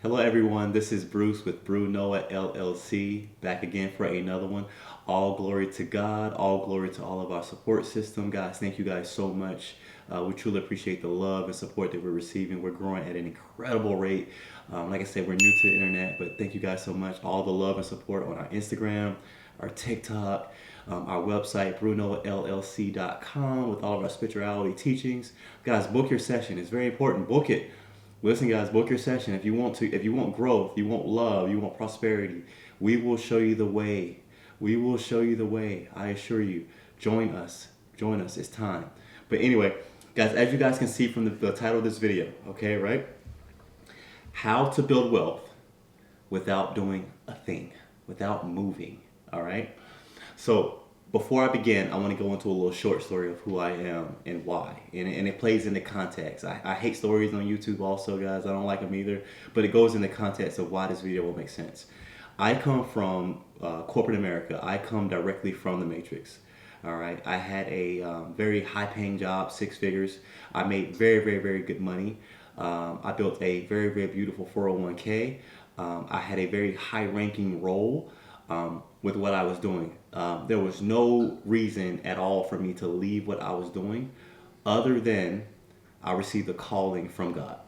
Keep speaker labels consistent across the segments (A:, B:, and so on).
A: Hello everyone, this is Bruce with Brew Noah LLC, back again for another one. All glory to God, all glory to all of our support system. Guys, thank you guys so much. We truly appreciate the love and support that we're receiving. We're growing at an incredible rate. Like I said, we're new to the internet, but thank you guys so much. All the love and support on our Instagram, our TikTok, our website, BrewNoahLLC.com, with all of our spirituality teachings. Guys, book your session. It's very important. Book it. Listen, guys, book your session. If you want to, if you want growth, you want love, you want prosperity, we will show you the way. We will show you the way. I assure you. Join us. Join us. It's time. But anyway, guys, as you guys can see from the title of this video, okay, right? How to build wealth without doing a thing, without moving, all right? So before I begin, I want to go into a little short story of who I am and why. And it plays into context. I hate stories on YouTube also, guys. I don't like them either. But it goes into context of why this video will make sense. I come from corporate America. I come directly from the Matrix. All right. I had a very high-paying job, 6 figures. I made very, very, very good money. I built a very, very beautiful 401k. I had a very high-ranking role with what I was doing. There was no reason at all for me to leave what I was doing other than I received a calling from God.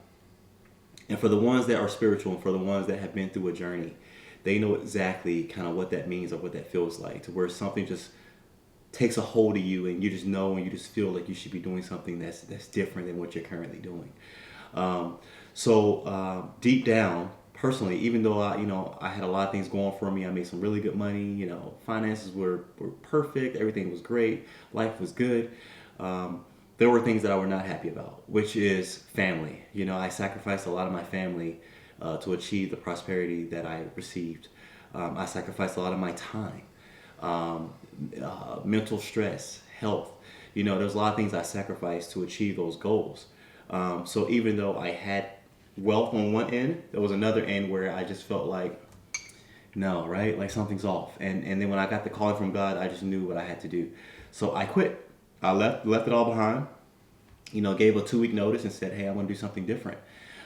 A: And for the ones that are spiritual and for the ones that have been through a journey, they know exactly kind of what that means or what that feels like, to where something just takes a hold of you and you just know and you just feel like you should be doing something that's different than what you're currently doing. Deep down, personally, even though I had a lot of things going for me, I made some really good money. Finances were perfect. Everything was great. Life was good. There were things that I were not happy about, which is family. I sacrificed a lot of my family to achieve the prosperity that I received. I sacrificed a lot of my time, mental stress, health. There's a lot of things I sacrificed to achieve those goals. So even though I had wealth on one end, there was another end where I just felt like, no, right? Like something's off. And then when I got the calling from God, I just knew what I had to do. So I quit. I left it all behind, gave a 2-week notice and said, hey, I want to do something different.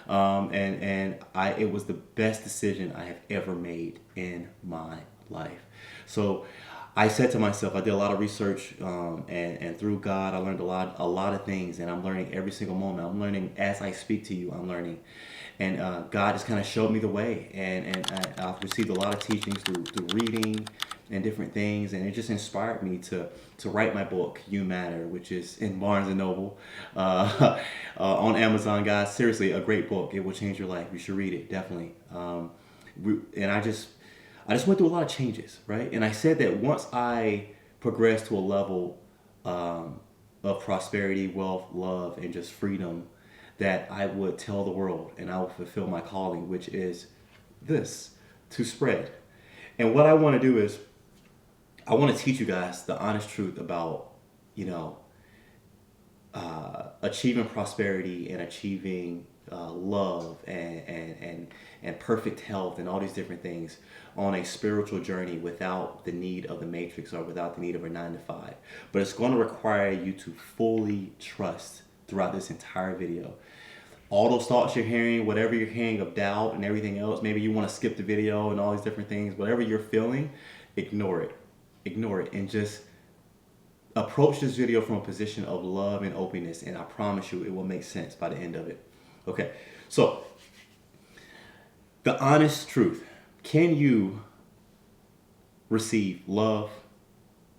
A: It was the best decision I have ever made in my life. So I said to myself, I did a lot of research, and through God, I learned a lot of things, and I'm learning every single moment. I'm learning as I speak to you. I'm learning, and God just kind of showed me the way, and I've received a lot of teachings through reading and different things, and it just inspired me to write my book, You Matter, which is in Barnes and Noble, on Amazon, guys. Seriously, a great book. It will change your life. You should read it, definitely. I just went through a lot of changes, right? And I said that once I progressed to a level of prosperity, wealth, love, and just freedom, that I would tell the world and I would fulfill my calling, which is this, to spread. And what I want to do is, I want to teach you guys the honest truth about, achieving prosperity and achieving love and perfect health and all these different things on a spiritual journey without the need of the matrix or without the need of a 9 to 5. But it's going to require you to fully trust throughout this entire video. All those thoughts you're hearing, whatever you're hearing of doubt and everything else, maybe you want to skip the video and all these different things, whatever you're feeling, ignore it. Ignore it and just approach this video from a position of love and openness, and I promise you it will make sense by the end of it. Okay, so the honest truth. Can you receive love,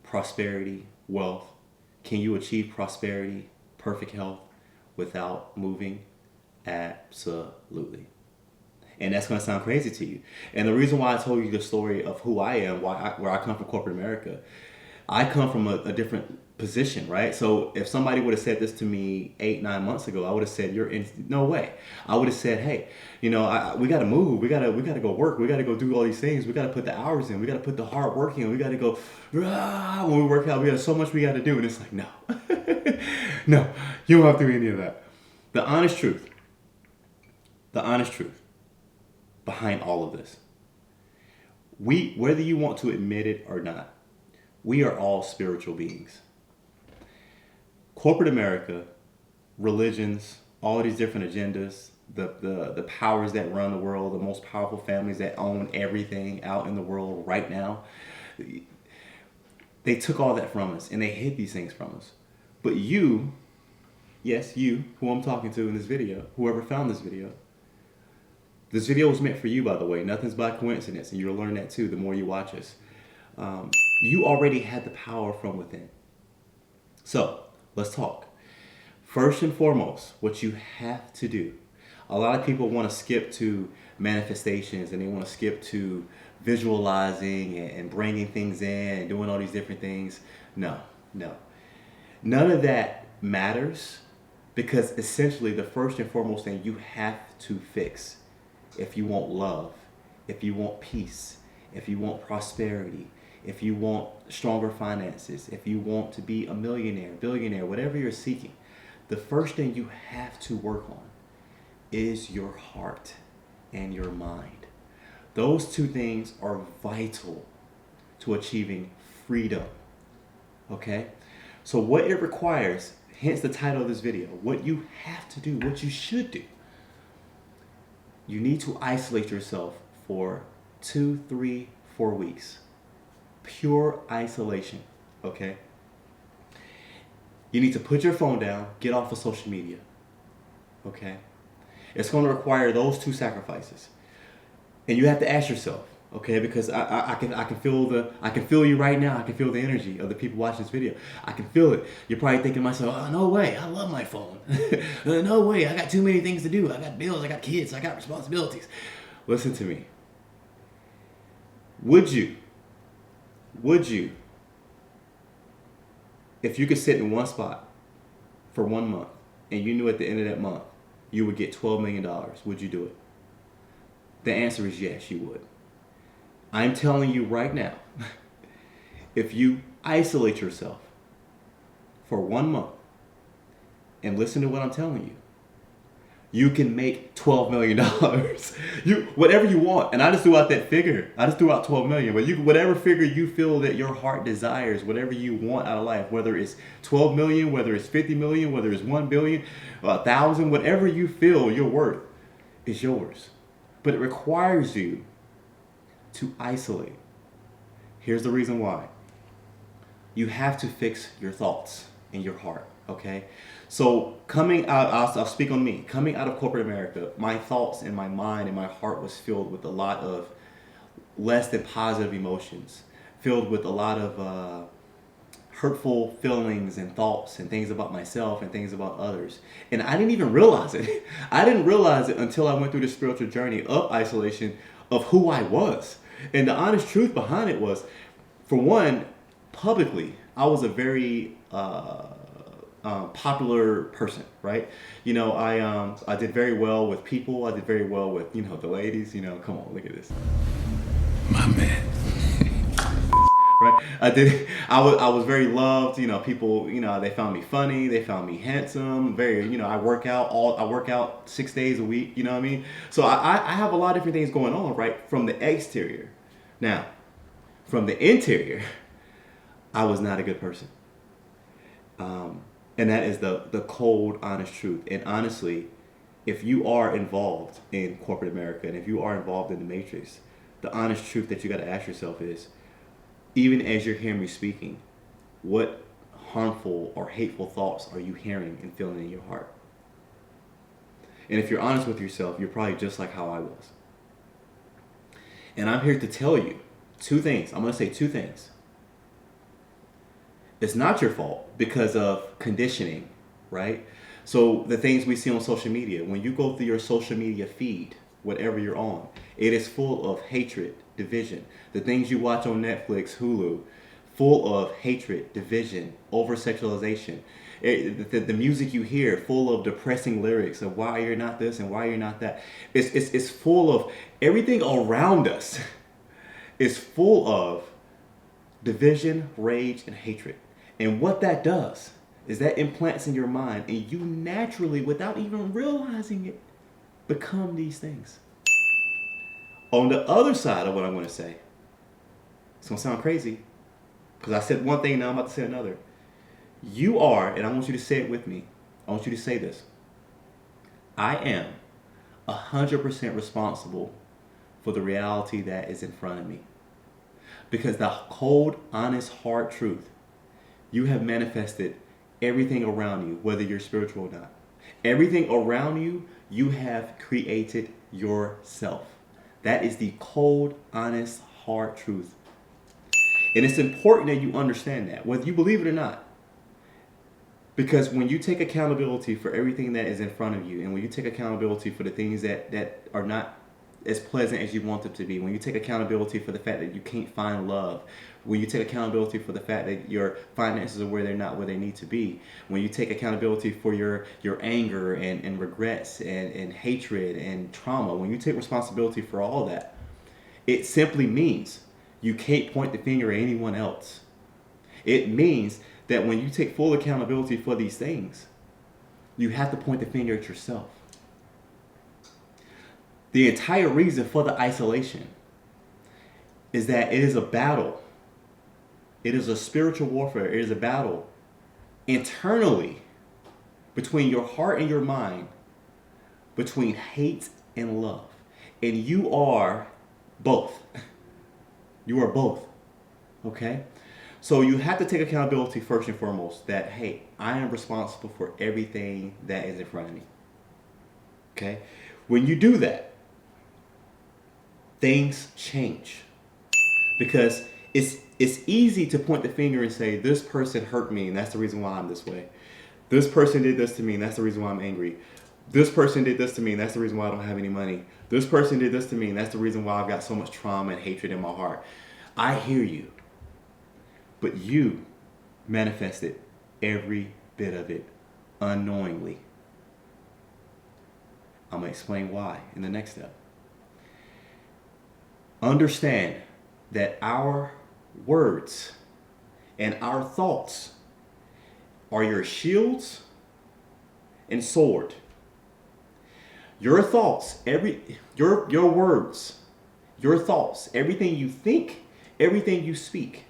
A: prosperity, wealth? Can you achieve prosperity, perfect health without moving? Absolutely. And that's going to sound crazy to you. And the reason why I told you the story of who I am, where I come from corporate America, I come from a different position, right? So if somebody would have said this to me 8-9 months ago, I would have said, no way. I would have said, hey, we got to move. We got to go work. We got to go do all these things. We got to put the hours in. We got to put the hard work in. We got to go, when we work out, we got so much we got to do. And it's like, no, no, you don't have to do any of that. The honest truth behind all of this, whether you want to admit it or not, we are all spiritual beings. Corporate America, religions, all these different agendas, the powers that run the world, the most powerful families that own everything out in the world right now, they took all that from us and they hid these things from us. But you, yes, you, who I'm talking to in this video, whoever found this video was meant for you, by the way. Nothing's by coincidence, and you'll learn that too the more you watch us. You already had the power from within. So let's talk. First and foremost, what you have to do. A lot of people want to skip to manifestations and they want to skip to visualizing and bringing things in and doing all these different things. No. None of that matters, because essentially the first and foremost thing you have to fix, if you want love, if you want peace, if you want prosperity, if you want stronger finances, if you want to be a millionaire, billionaire, whatever you're seeking, the first thing you have to work on is your heart and your mind. Those two things are vital to achieving freedom. Okay? So what it requires, hence the title of this video, what you have to do, what you should do, you need to isolate yourself for 2, 3, 4 weeks. Pure isolation, okay? You need to put your phone down, get off of social media, okay? It's going to require those two sacrifices. And you have to ask yourself, okay, because I can feel you right now. I can feel the energy of the people watching this video. I can feel it. You're probably thinking to myself, oh, no way, I love my phone. No way, I got too many things to do. I got bills, I got kids, I got responsibilities. Listen to me. Would you, if you could sit in one spot for 1 month and you knew at the end of that month you would get $12 million, would you do it? The answer is yes, you would. I'm telling you right now, if you isolate yourself for 1 month and listen to what I'm telling you, you can make $12 million. Whatever you want. And I just threw out that figure. I just threw out 12 million. But whatever figure you feel that your heart desires, whatever you want out of life, whether it's 12 million, whether it's 50 million, whether it's 1 billion, 1,000, whatever you feel your worth is yours. But it requires you to isolate. Here's the reason why. You have to fix your thoughts in your heart, okay? So coming out, I'll speak on me. Coming out of corporate America, my thoughts and my mind and my heart was filled with a lot of less than positive emotions, filled with a lot of hurtful feelings and thoughts and things about myself and things about others. And I didn't even realize it. I didn't realize it until I went through the spiritual journey of isolation of who I was. And the honest truth behind it was, for one, publicly, I was a very popular person, right? You know, I did very well with people. I did very well with, you know, the ladies. You know, come on, look at this.
B: My man.
A: Right? I was very loved. You know, people, you know, they found me funny. They found me handsome. Very, you know, I work out 6 days a week. You know what I mean? So I have a lot of different things going on, right? From the exterior. Now, from the interior, I was not a good person. And that is the cold, honest truth. And honestly, if you are involved in corporate America and if you are involved in the matrix, the honest truth that you got to ask yourself is, even as you're hearing me speaking, what harmful or hateful thoughts are you hearing and feeling in your heart? And if you're honest with yourself, you're probably just like how I was. And I'm here to tell you two things. I'm going to say two things. It's not your fault because of conditioning, right? So the things we see on social media, when you go through your social media feed, whatever you're on, it is full of hatred, division. The things you watch on Netflix, Hulu, full of hatred, division, over-sexualization. The music you hear, full of depressing lyrics of why you're not this and why you're not that. It's full of everything around us is full of division, rage, and hatred. And what that does is that implants in your mind, and you naturally, without even realizing it, become these things. On the other side of what I'm going to say, it's going to sound crazy, because I said one thing, now I'm about to say another. You are, and I want you to say it with me, I want you to say this: I am 100% responsible for the reality that is in front of me. Because the cold, honest, hard truth, you have manifested everything around you, whether you're spiritual or not. Everything around you, you have created yourself. That is the cold, honest, hard truth. And it's important that you understand that, whether you believe it or not. Because when you take accountability for everything that is in front of you, and when you take accountability for the things that are not as pleasant as you want them to be, when you take accountability for the fact that you can't find love, when you take accountability for the fact that your finances are where they're not where they need to be, when you take accountability for your anger and regrets and hatred and trauma, when you take responsibility for all that, it simply means you can't point the finger at anyone else. It means that when you take full accountability for these things, you have to point the finger at yourself. The entire reason for the isolation is that it is a battle. It is a spiritual warfare. It is a battle internally between your heart and your mind, between hate and love. And you are both. You are both. Okay? So you have to take accountability first and foremost that, hey, I am responsible for everything that is in front of me. Okay? When you do that, things change. Because it's easy to point the finger and say, this person hurt me and that's the reason why I'm this way. This person did this to me and that's the reason why I'm angry. This person did this to me and that's the reason why I don't have any money. This person did this to me and that's the reason why I've got so much trauma and hatred in my heart. I hear you. But you manifested every bit of it unknowingly. I'm going to explain why in the next step. Understand that our words and our thoughts are your shields and sword. Your thoughts, your words, your thoughts, everything you think, everything you speak,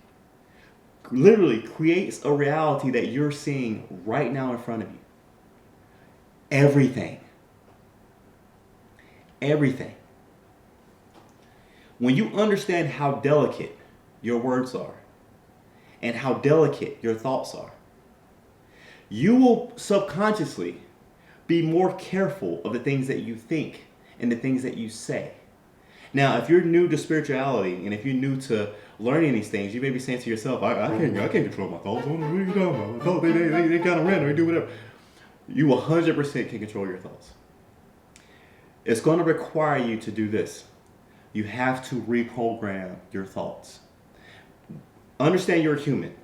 A: literally creates a reality that you're seeing right now in front of you. Everything. Everything. When you understand how delicate your words are and how delicate your thoughts are, you will subconsciously be more careful of the things that you think and the things that you say. Now, if you're new to spirituality and if you're new to learning these things, you may be saying to yourself, I can't control my thoughts. What are you talking about? My thoughts, they kind of random. They do whatever. You 100% can control your thoughts. It's going to require you to do this. You have to reprogram your thoughts. Understand you're a human,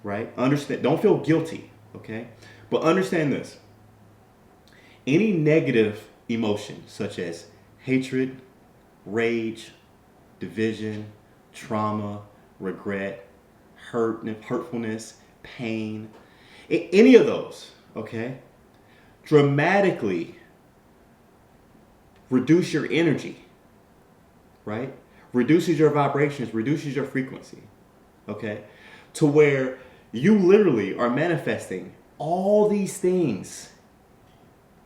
A: right? Understand. Don't feel guilty, okay? But understand this. Any negative emotion, such as hatred, rage, division, trauma, regret, hurtfulness, pain, any of those, okay, dramatically reduce your energy, right? Reduces your vibrations, reduces your frequency, okay? To where you literally are manifesting all these things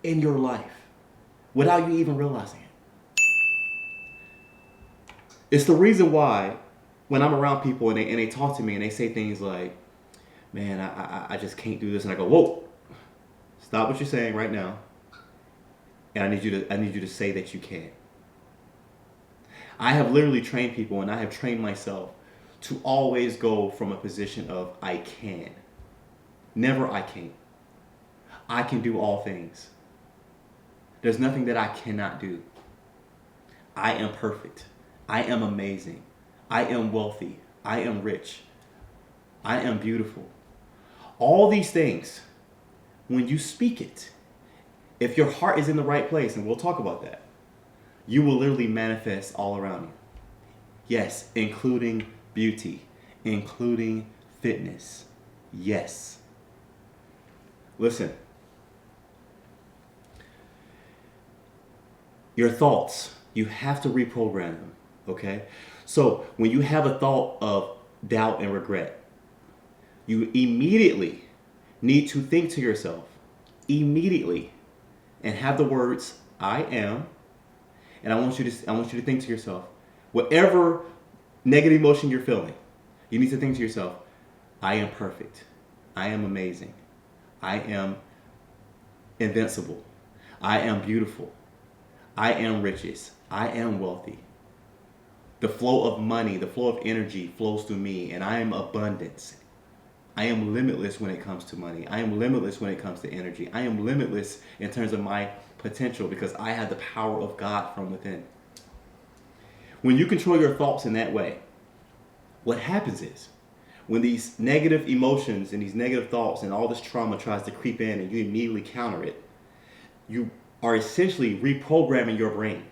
A: in your life without you even realizing it. It's the reason why when I'm around people and they talk to me and they say things like, man, I just can't do this. And I go, whoa, stop what you're saying right now. And I need you to say that you can. I have literally trained people and I have trained myself to always go from a position of I can. Never I can't. I can do all things. There's nothing that I cannot do. I am perfect. I am amazing. I am wealthy. I am rich. I am beautiful. All these things, when you speak it, if your heart is in the right place, and we'll talk about that, you will literally manifest all around you. Yes, including beauty, including fitness. Yes. Listen. Your thoughts, you have to reprogram them, okay? So when you have a thought of doubt and regret, you immediately need to think to yourself, immediately, and have the words, I am, and I want you to think to yourself, whatever negative emotion you're feeling, you need to think to yourself, I am perfect. I am amazing. I am invincible. I am beautiful. I am riches. I am wealthy. The flow of money, the flow of energy flows through me, and I am abundance. I am limitless when it comes to money. I am limitless when it comes to energy. I am limitless in terms of my potential because I have the power of God from within. When you control your thoughts in that way, what happens is when these negative emotions and these negative thoughts and all this trauma tries to creep in and you immediately counter it, you are essentially reprogramming your brain.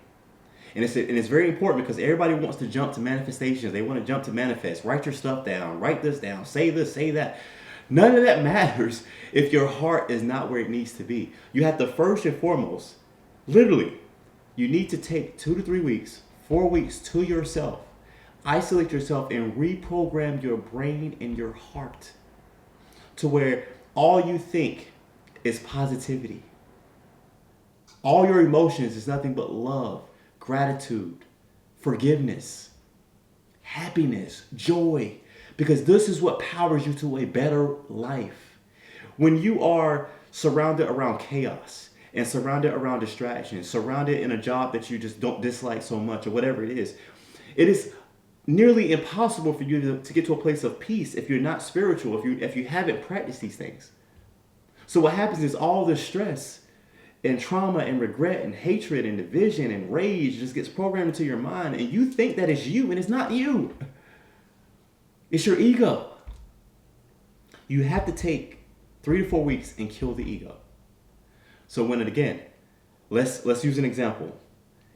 A: And it's very important because everybody wants to jump to manifestations. They want to jump to manifest. Write your stuff down. Write this down. Say this, say that. None of that matters if your heart is not where it needs to be. You have to first and foremost, literally, you need to take 2 to 3 weeks, 4 weeks to yourself. Isolate yourself and reprogram your brain and your heart to where all you think is positivity. All your emotions is nothing but love, gratitude, forgiveness, happiness, joy, because this is what powers you to a better life. When you are surrounded around chaos and surrounded around distractions, surrounded in a job that you just don't dislike so much or whatever it is nearly impossible for you to get to a place of peace if you're not spiritual, if you haven't practiced these things. So what happens is all this stress and trauma and regret and hatred and division and rage just gets programmed into your mind, and you think that it's you, and it's not you. It's your ego. You have to take 3 to 4 weeks and kill the ego. So let's use an example.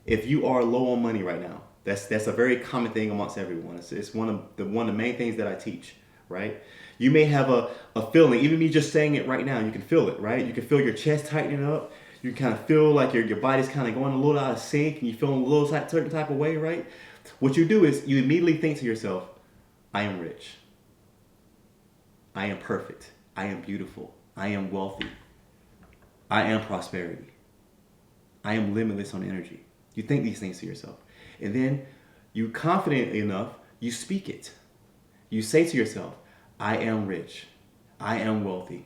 A: If you are low on money right now, that's a very common thing amongst everyone. It's one of the main things that I teach, right? You may have a feeling, even me just saying it right now, you can feel it, right? You can feel your chest tightening up. You kind of feel like your body's kind of going a little out of sync and you're feeling a little certain type of way, right? What you do is you immediately think to yourself, I am rich. I am perfect. I am beautiful. I am wealthy. I am prosperity. I am limitless on energy. You think these things to yourself. And then you confidently enough, you speak it. You say to yourself, I am rich. I am wealthy.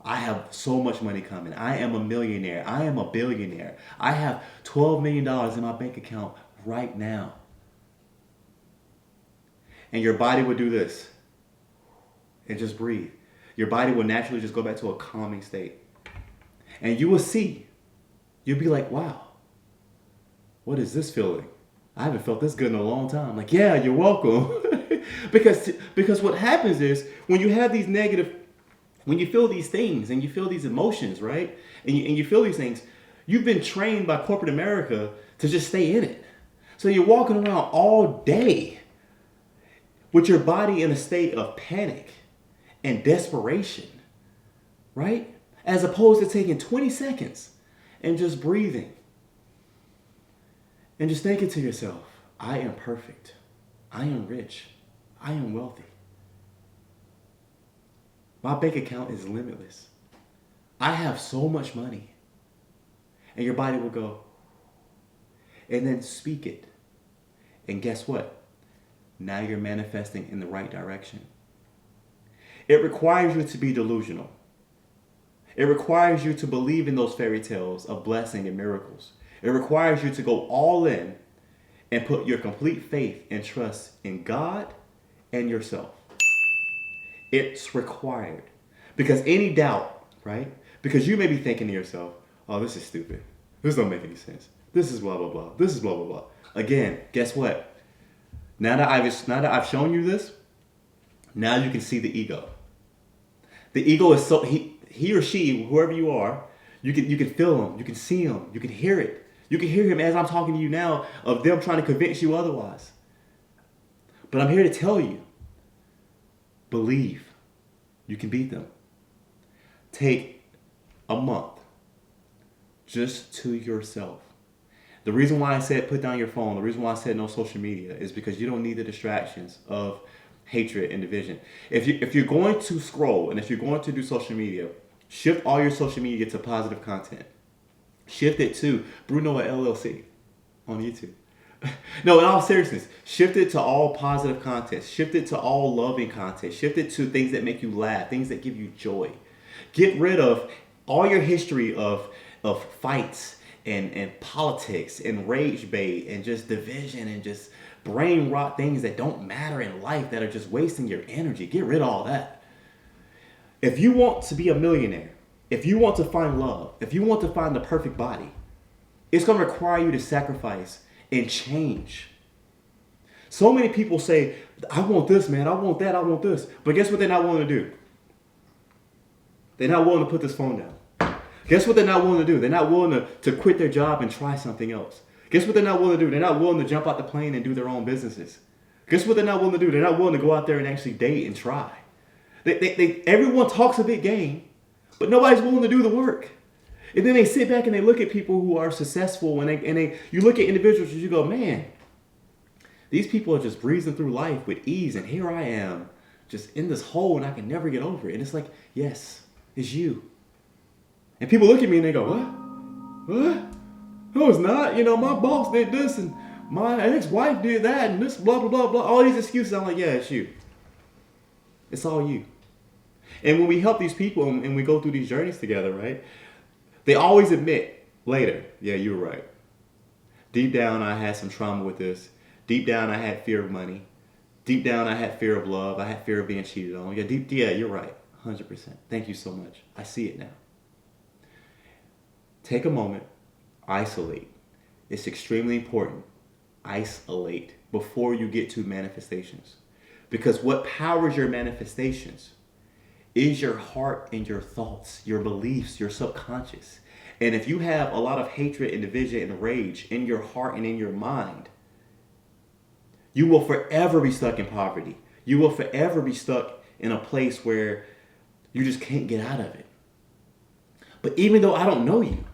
A: I have so much money coming. I am a millionaire. I am a billionaire. I have $12 million in my bank account right now. And your body will do this. And just breathe. Your body will naturally just go back to a calming state. And you will see. You'll be like, wow. What is this feeling? I haven't felt this good in a long time. Like, yeah, you're welcome. because what happens is when you have these negative, when you feel these things and you feel these emotions, right? And you feel these things, you've been trained by corporate America to just stay in it. So you're walking around all day with your body in a state of panic and desperation, right? As opposed to taking 20 seconds and just breathing. And just thinking to yourself, I am perfect. I am rich. I am wealthy. My bank account is limitless. I have so much money. And your body will go. And then speak it. And guess what? Now you're manifesting in the right direction. It requires you to be delusional. It requires you to believe in those fairy tales of blessing and miracles. It requires you to go all in and put your complete faith and trust in God and yourself. It's required. Because any doubt, right? Because you may be thinking to yourself, oh, this is stupid. This don't make any sense. This is blah, blah, blah. This is blah, blah, blah. Again, guess what? Now that I've shown you this, now you can see the ego. The ego is so, he or she, whoever you are, you can feel him, you can see him, you can hear it. You can hear him as I'm talking to you now of them trying to convince you otherwise. But I'm here to tell you, believe you can beat them. Take a month just to yourself. The reason why I said put down your phone, the reason why I said no social media is because you don't need the distractions of hatred and division. If you're going to scroll and if you're going to do social media, shift all your social media to positive content. Shift it to Brew Noah LLC on YouTube. No, in all seriousness, shift it to all positive content. Shift it to all loving content. Shift it to things that make you laugh, things that give you joy. Get rid of all your history of fights and politics and rage bait and just division and just brain rot things that don't matter in life that are just wasting your energy. Get rid of all that. If you want to be a millionaire, if you want to find love, if you want to find the perfect body, it's going to require you to sacrifice and change. So many people say, I want this, man. I want that. I want this. But guess what they're not willing to do? They're not willing to put this phone down. Guess what they're not willing to do? They're not willing to quit their job and try something else. Guess what they're not willing to do? They're not willing to jump out the plane and do their own businesses. Guess what they're not willing to do? They're not willing to go out there and actually date and try. Everyone talks a big game, but nobody's willing to do the work. And then they sit back and they look at people who are successful and you look at individuals and you go, man, these people are just breezing through life with ease, and here I am just in this hole and I can never get over it. And it's like, yes, it's you. And people look at me and they go, what? What? No, it's not. You know, my boss did this and my ex-wife did that and this blah, blah, blah, blah. All these excuses. I'm like, yeah, it's you. It's all you. And when we help these people and we go through these journeys together, right? They always admit later, yeah, you were right. Deep down, I had some trauma with this. Deep down, I had fear of money. Deep down, I had fear of love. I had fear of being cheated on. Yeah, you're right. 100%. Thank you so much. I see it now. Take a moment. Isolate. It's extremely important. Isolate before you get to manifestations. Because what powers your manifestations is your heart and your thoughts, your beliefs, your subconscious. And if you have a lot of hatred and division and rage in your heart and in your mind, you will forever be stuck in poverty. You will forever be stuck in a place where you just can't get out of it. But even though I don't know you,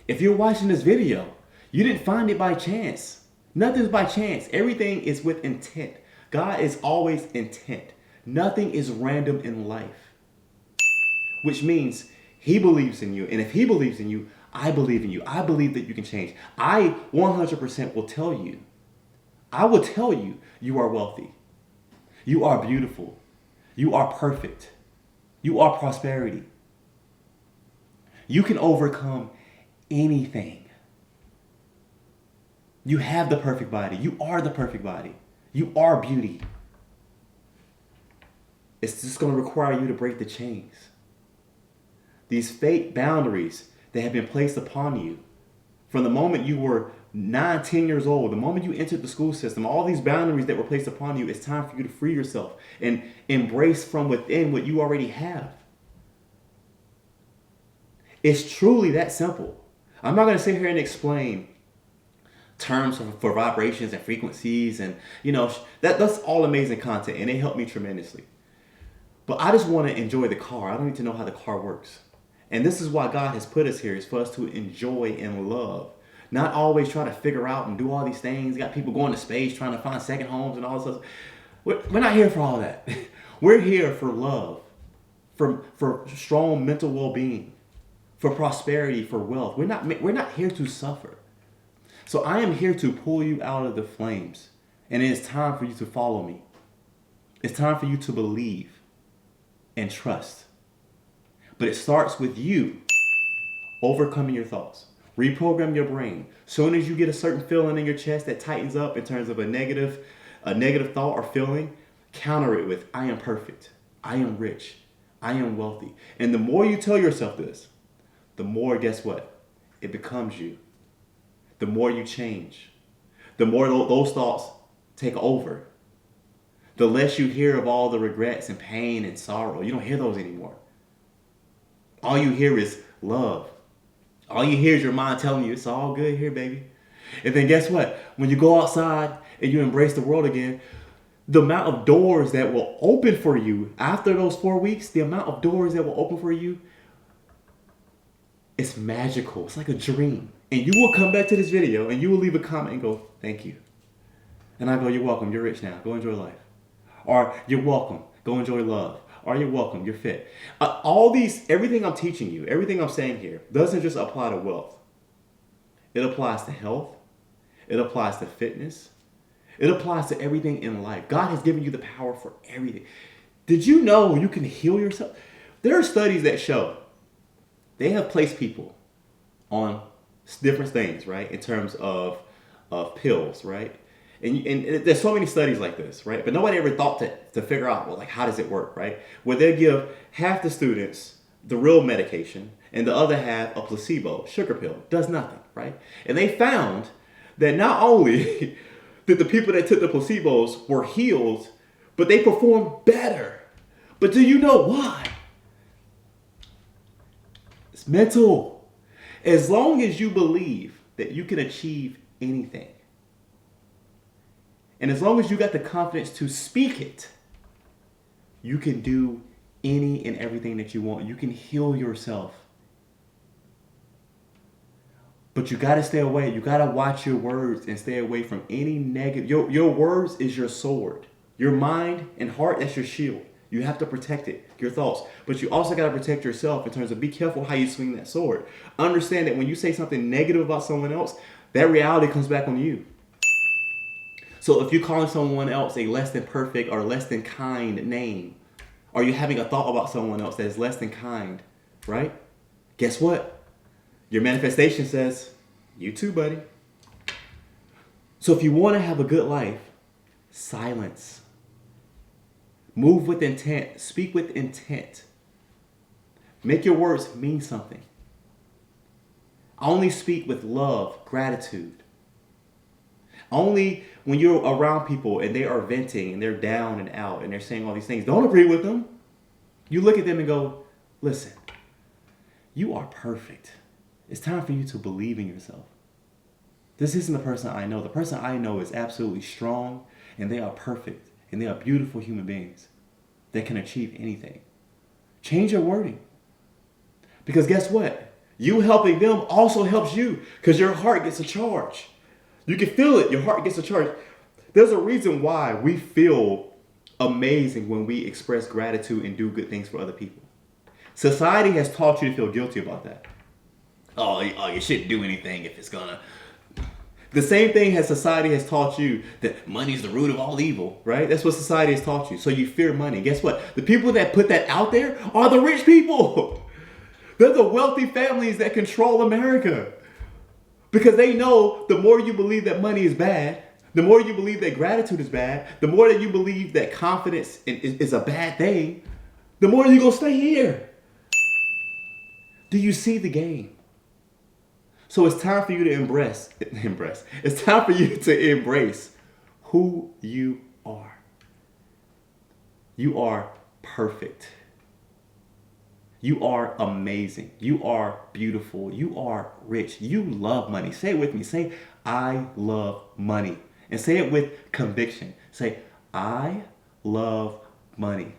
A: if you're watching this video, you didn't find it by chance. Nothing's by chance. Everything is with intent. God is always intent. Nothing is random in life. Which means he believes in you. And if he believes in you, I believe in you. I believe that you can change. I 100% will tell you. I will tell you, you are wealthy. You are beautiful. You are perfect. You are prosperity. You can overcome anything. You have the perfect body. You are the perfect body. You are beauty. It's just going to require you to break the chains. These fake boundaries that have been placed upon you from the moment you were 9, 10 years old, the moment you entered the school system, all these boundaries that were placed upon you, it's time for you to free yourself and embrace from within what you already have. It's truly that simple. I'm not going to sit here and explain terms for vibrations and frequencies and, that's all amazing content and it helped me tremendously. But I just want to enjoy the car. I don't need to know how the car works. And this is why God has put us here, is for us to enjoy and love. Not always try to figure out and do all these things. Got people going to space trying to find second homes and all this stuff. We're not here for all that. We're here for love, for strong mental well-being, for prosperity, for wealth. We're not here to suffer. So I am here to pull you out of the flames. And it is time for you to follow me. It's time for you to believe and trust. But it starts with you overcoming your thoughts. Reprogram your brain. Soon as you get a certain feeling in your chest that tightens up in terms of a negative thought or feeling, counter it with, I am perfect. I am rich. I am wealthy. And the more you tell yourself this, the more, guess what? It becomes you. The more you change. The more those thoughts take over. The less you hear of all the regrets and pain and sorrow. You don't hear those anymore. All you hear is love. All you hear is your mind telling you it's all good here, baby. And then guess what? When you go outside and you embrace the world again, the amount of doors that will open for you after those 4 weeks, the amount of doors that will open for you, it's magical. It's like a dream. And you will come back to this video and you will leave a comment and go, thank you. And I go, you're welcome. You're rich now. Go enjoy life. Or you're welcome. Go enjoy love. Or you're welcome. You're fit. Everything I'm teaching you, everything I'm saying here doesn't just apply to wealth. It applies to health. It applies to fitness. It applies to everything in life. God has given you the power for everything. Did you know you can heal yourself? There are studies that show they have placed people on different things, right? In terms of pills, right? And there's so many studies like this, right? But nobody ever thought to figure out, well, like, how does it work, right? Where they give half the students the real medication and the other half a placebo, sugar pill, does nothing, right? And they found that not only did the people that took the placebos were healed, but they performed better. But do you know why? It's mental. As long as you believe that you can achieve anything, and as long as you got the confidence to speak it, you can do any and everything that you want. You can heal yourself. But you got to stay away. You got to watch your words and stay away from any negative. Your words is your sword. Your mind and heart, that's your shield. You have to protect it, your thoughts. But you also got to protect yourself in terms of be careful how you swing that sword. Understand that when you say something negative about someone else, that reality comes back on you. So if you're calling someone else a less than perfect or less than kind name, or you're having a thought about someone else that is less than kind, right? Guess what? Your manifestation says, you too, buddy. So if you want to have a good life, silence. Move with intent. Speak with intent. Make your words mean something. Only speak with love, gratitude. Only when you're around people and they are venting and they're down and out and they're saying all these things, don't agree with them. You look at them and go, listen, you are perfect. It's time for you to believe in yourself. This isn't the person I know. The person I know is absolutely strong and they are perfect and they are beautiful human beings that can achieve anything. Change your wording. Because guess what? You helping them also helps you because your heart gets a charge. You can feel it. Your heart gets a charge. There's a reason why we feel amazing when we express gratitude and do good things for other people. Society has taught you to feel guilty about that. Oh, you shouldn't do anything if it's gonna. The same thing as society has taught you that money is the root of all evil, right? That's what society has taught you. So you fear money. Guess what? The people that put that out there are the rich people. They're the wealthy families that control America. Because they know the more you believe that money is bad, the more you believe that gratitude is bad, the more that you believe that confidence is a bad thing, the more you're going to stay here. Do you see the game? So it's time for you to embrace. It's time for you to embrace who you are. You are perfect. You are amazing. You are beautiful. You are rich. You love money. Say it with me. Say, I love money. And say it with conviction. Say, I love money.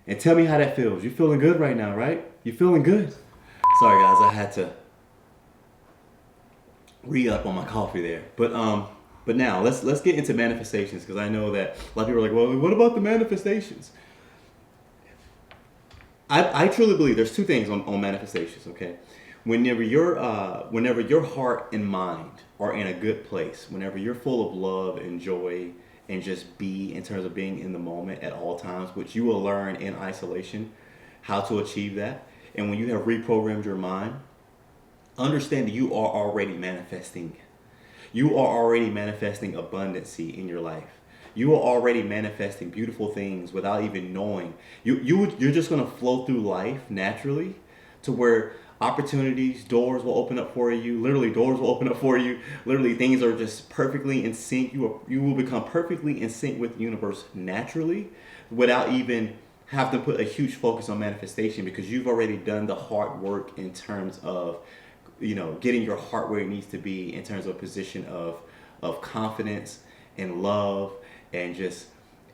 A: And tell me how that feels. You're feeling good right now, right? You're feeling good. Sorry, guys. I had to re-up on my coffee there. But now let's get into manifestations because I know that a lot of people are like, well, what about the manifestations? I truly believe there's two things on manifestations, okay? Whenever your heart and mind are in a good place, whenever you're full of love and joy and just be in terms of being in the moment at all times, which you will learn in isolation how to achieve that. And when you have reprogrammed your mind, understand that you are already manifesting. You are already manifesting abundancy in your life. You are already manifesting beautiful things without even knowing. You're just going to flow through life naturally to where opportunities, doors will open up for you. Literally, doors will open up for you. Literally, things are just perfectly in sync. You will become perfectly in sync with the universe naturally without even have to put a huge focus on manifestation because you've already done the hard work in terms of, getting your heart where it needs to be in terms of a position of confidence and love and just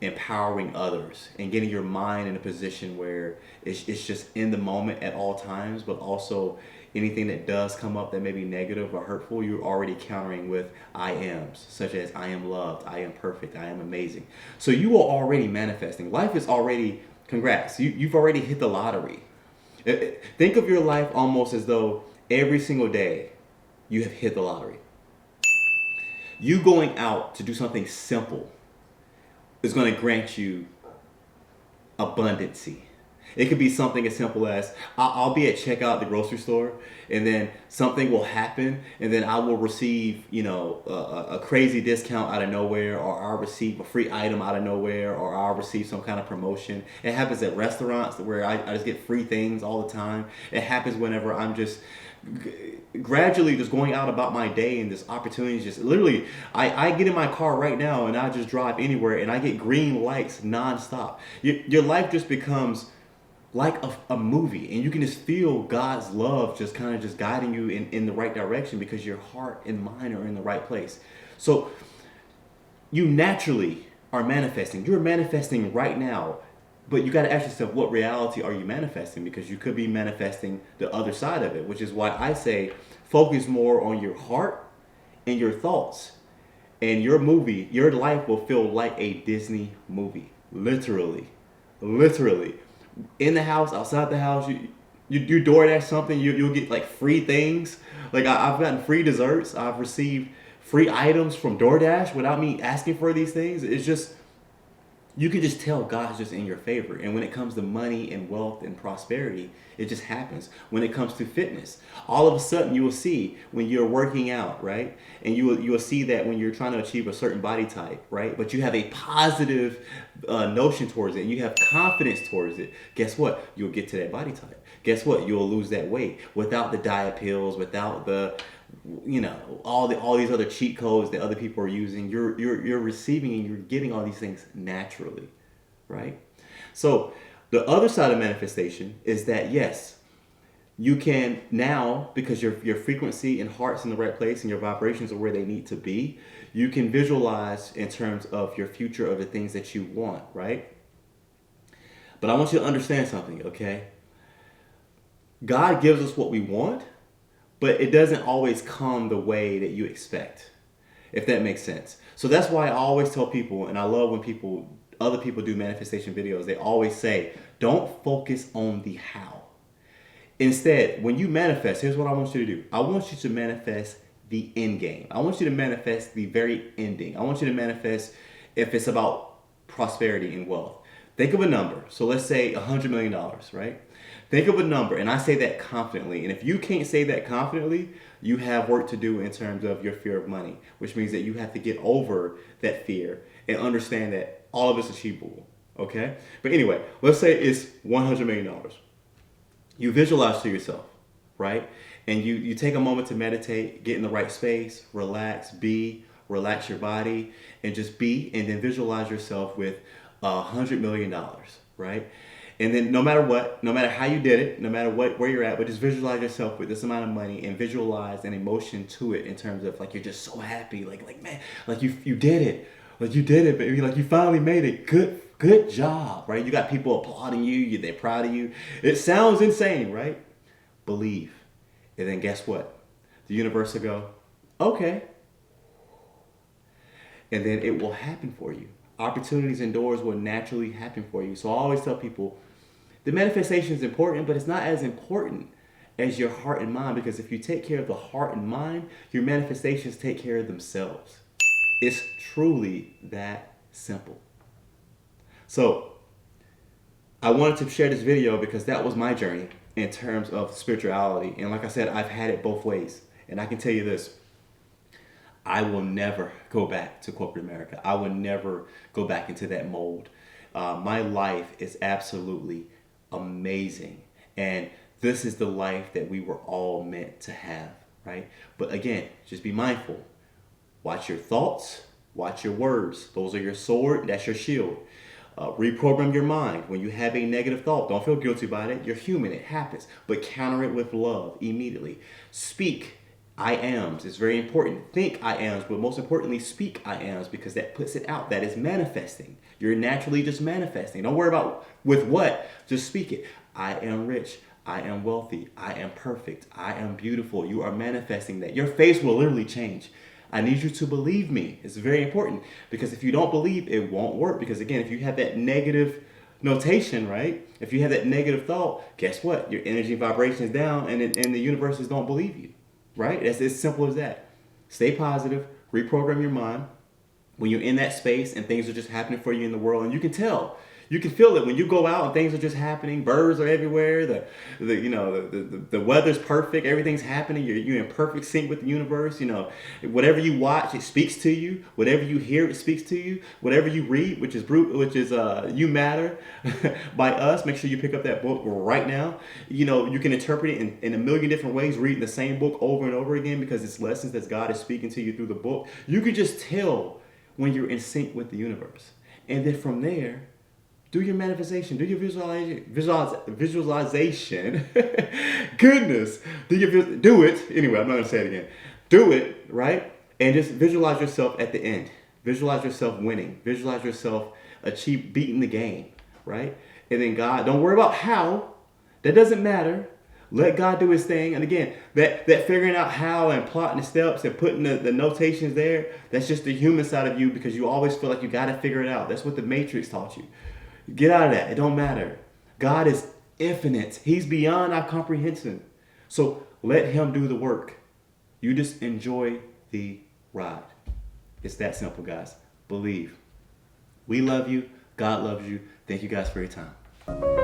A: empowering others and getting your mind in a position where it's just in the moment at all times, but also anything that does come up that may be negative or hurtful, you're already countering with I ams, such as I am loved, I am perfect, I am amazing. So you are already manifesting. Life is already, congrats, you've already hit the lottery. Think of your life almost as though every single day you have hit the lottery. You going out to do something simple is going to grant you abundancy. It could be something as simple as I'll be at checkout at the grocery store, and then something will happen, and then I will receive, a crazy discount out of nowhere, or I'll receive a free item out of nowhere, or I'll receive some kind of promotion. It happens at restaurants where I just get free things all the time. It happens whenever I'm just gradually just going out about my day, and this opportunity is just literally I get in my car right now and I just drive anywhere and I get green lights nonstop. Your life just becomes like a movie, and you can just feel God's love just kind of just guiding you in the right direction because your heart and mind are in the right place. So you naturally are manifesting. You're manifesting right now, but you got to ask yourself, what reality are you manifesting? Because you could be manifesting the other side of it, which is why I say focus more on your heart and your thoughts, and your life will feel like a Disney movie. Literally. In the house, outside the house, you DoorDash something, you'll get like free things. Like I've gotten free desserts. I've received free items from DoorDash without me asking for these things. It's just, you can just tell God's just in your favor. And when it comes to money and wealth and prosperity, it just happens. When it comes to fitness, all of a sudden you will see when you're working out, right? And you will see that when you're trying to achieve a certain body type, right? But you have a positive notion towards it, and you have confidence towards it. Guess what? You'll get to that body type. Guess what? You'll lose that weight without the diet pills, without the all these other cheat codes that other people are using. You're receiving and you're getting all these things naturally, right? So the other side of manifestation is that yes, you can now, because your frequency and heart's in the right place and your vibrations are where they need to be, you can visualize in terms of your future of the things that you want, right? But I want you to understand something, okay? God gives us what we want, but it doesn't always come the way that you expect, if that makes sense. So that's why I always tell people, and I love when other people do manifestation videos, they always say, don't focus on the how. Instead, when you manifest, here's what I want you to do. I want you to manifest the end game. I want you to manifest the very ending. I want you to manifest if it's about prosperity and wealth. Think of a number. So let's say $100 million, right? Think of a number, and I say that confidently. And if you can't say that confidently, you have work to do in terms of your fear of money, which means that you have to get over that fear and understand that all of it's achievable, okay? But anyway, let's say it's $100 million. You visualize to yourself, right? And you take a moment to meditate, get in the right space, relax your body, and just be, and then visualize yourself with $100 million, right? And then no matter what, no matter how you did it, no matter where you're at, but just visualize yourself with this amount of money and visualize an emotion to it in terms of like you're just so happy, like man, like you did it. Like you did it, baby. Like you finally made it. Good job, right? You got people applauding you, they're proud of you. It sounds insane, right? Believe. And then guess what? The universe will go, okay. And then it will happen for you. Opportunities and doors will naturally happen for you. So I always tell people, the manifestation is important, but it's not as important as your heart and mind, because if you take care of the heart and mind, your manifestations take care of themselves. It's truly that simple. So I wanted to share this video because that was my journey in terms of spirituality. And like I said, I've had it both ways. And I can tell you this, I will never go back to corporate America. I will never go back into that mold. My life is absolutely amazing. And this is the life that we were all meant to have, right? But again, just be mindful. Watch your thoughts, watch your words. Those are your sword, that's your shield. Reprogram your mind. When you have a negative thought, don't feel guilty about it. You're human, it happens. But counter it with love immediately. Speak I ams. It's very important. Think I ams, but most importantly, speak I ams, because that puts it out. That is manifesting. You're naturally just manifesting. Don't worry about with what, just speak it. I am rich. I am wealthy. I am perfect. I am beautiful. You are manifesting that. Your face will literally change. I need you to believe me. It's very important, because if you don't believe, it won't work. Because again, if you have that negative notation, right? If you have that negative thought, guess what? Your energy vibration is down, and the universes don't believe you. right? It's as simple as that. Stay positive, reprogram your mind. When you're in that space and things are just happening for you in the world, and you can tell, you can feel it when you go out and things are just happening. Birds are everywhere. The weather's perfect. Everything's happening. You're in perfect sync with the universe. Whatever you watch, it speaks to you. Whatever you hear, it speaks to you. Whatever you read, which is You Matter by Us. Make sure you pick up that book right now. You can interpret it in a million different ways, reading the same book over and over again because it's lessons that God is speaking to you through the book. You can just tell when you're in sync with the universe. And then from there, do your manifestation, do your visualization. Goodness, do it. Anyway, I'm not going to say it again. Do it, right? And just visualize yourself at the end. Visualize yourself winning. Visualize yourself beating the game, right? And then God, don't worry about how. That doesn't matter. Let God do his thing. And again, that figuring out how and plotting the steps and putting the notations there, that's just the human side of you because you always feel like you got to figure it out. That's what the Matrix taught you. Get out of that. It don't matter. God is infinite. He's beyond our comprehension. So let him do the work. You just enjoy the ride. It's that simple, guys. Believe. We love you. God loves you. Thank you guys for your time.